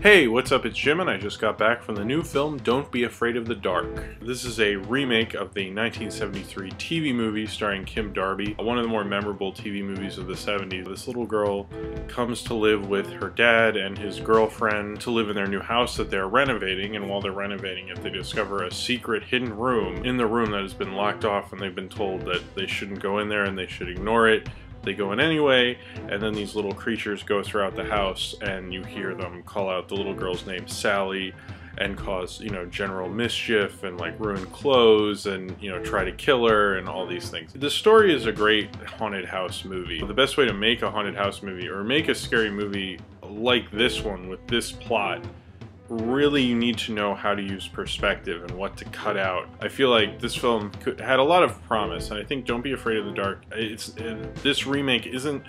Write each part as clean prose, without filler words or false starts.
Hey, what's up? It's Jim and I just got back from the new film Don't Be Afraid of the Dark. This is a remake of the 1973 TV movie starring Kim Darby, one of the more memorable TV movies of the 70s. This little girl comes to live with her dad and his girlfriend to live in their new house that they're renovating, and while they're renovating it, they discover a secret hidden room in the room that has been locked off, and they've been told that they shouldn't go in there and they should ignore it. They go in anyway, and then these little creatures go throughout the house, and you hear them call out the little girl's name, Sally, and cause, general mischief and like ruin clothes and, try to kill her and all these things. The story is a great haunted house movie. The best way to make a haunted house movie or make a scary movie like this one with this plot, really you need to know how to use perspective and what to cut out. I feel like this film had a lot of promise, and I think Don't Be Afraid of the Dark, this remake isn't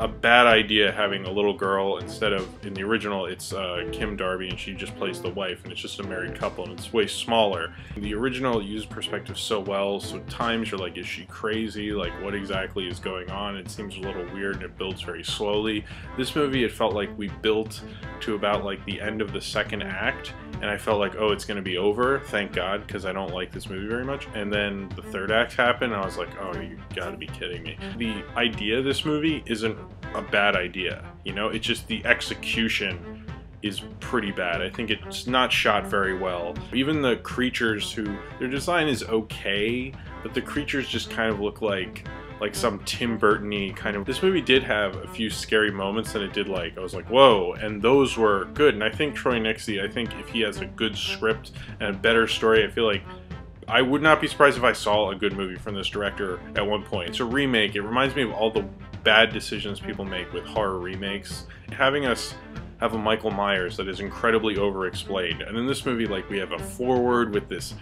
a bad idea, having a little girl instead of, in the original, it's Kim Darby and she just plays the wife, and it's just a married couple and it's way smaller. The original used perspective so well, so at times you're like, is she crazy? Like, what exactly is going on? It seems a little weird and it builds very slowly. This movie, it felt like we built to about like the end of the second act, and I felt like, oh, it's gonna be over, thank God, because I don't like this movie very much. And then the third act happened and I was like, oh, you gotta be kidding me. The idea of this movie isn't a bad idea, it's just the execution is pretty bad. I think it's not shot very well. Even the creatures, their design is okay, but the creatures just kind of look like some Tim Burton-y kind of. This movie did have a few scary moments, and it did, I was like, whoa, and those were good. And I think Troy Nixey, if he has a good script and a better story, I feel like I would not be surprised if I saw a good movie from this director at one point. It's a remake. It reminds me of all the bad decisions people make with horror remakes. Having us have a Michael Myers that is incredibly over-explained, and in this movie, we have a forward with this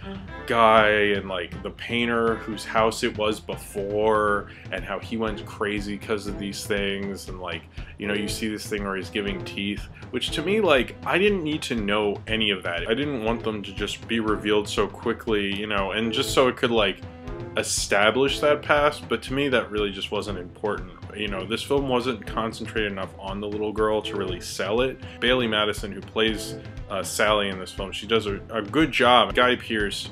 guy and the painter whose house it was before, and how he went crazy because of these things, and you see this thing where he's giving teeth, which to me, I didn't need to know any of that. I didn't want them to just be revealed so quickly, and just so it could establish that past, but to me that really just wasn't important. This film wasn't concentrated enough on the little girl to really sell it. Bailey Madison, who plays Sally in this film, she does a good job. Guy Pearce,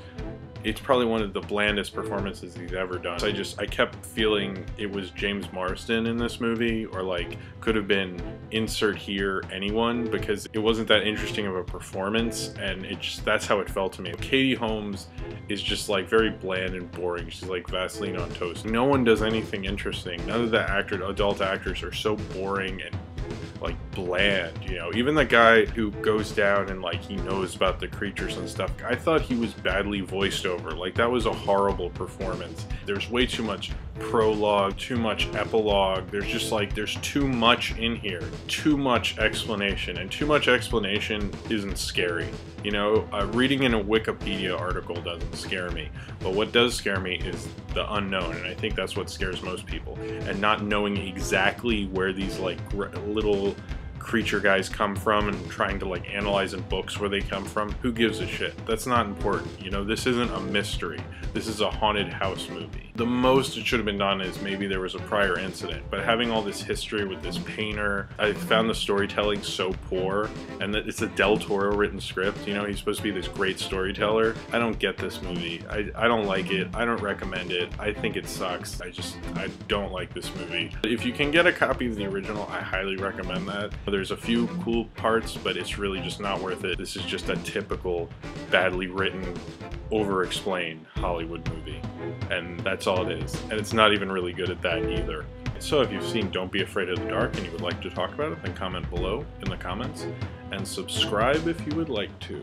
it's probably one of the blandest performances he's ever done. I kept feeling it was James Marsden in this movie, or could have been insert here anyone, because it wasn't that interesting of a performance, and that's how it felt to me. Katie Holmes is just very bland and boring. She's like Vaseline on toast. No one does anything interesting. None of the adult actors are so boring and bland, even the guy who goes down and he knows about the creatures and stuff, I thought he was badly voiced over. That was a horrible performance. There's way too much prologue, too much epilogue. There's just there's too much in here, too much explanation, and too much explanation isn't scary. Reading in a Wikipedia article doesn't scare me, but what does scare me is the unknown, and I think that's what scares most people, and not knowing exactly where these little creature guys come from, and trying to analyze in books where they come from. Who gives a shit? That's not important. This isn't a mystery. This is a haunted house movie. The most it should have been done is maybe there was a prior incident, but having all this history with this painter, I found the storytelling so poor, and that it's a Del Toro written script. He's supposed to be this great storyteller. I don't get this movie. I don't like it. I don't recommend it. I think it sucks. I don't like this movie. If you can get a copy of the original, I highly recommend that. There's a few cool parts, but it's really just not worth it. This is just a typical, badly written, over-explained Hollywood movie. And that's all it is. And it's not even really good at that either. So if you've seen Don't Be Afraid of the Dark and you would like to talk about it, then comment below in the comments. And subscribe if you would like to.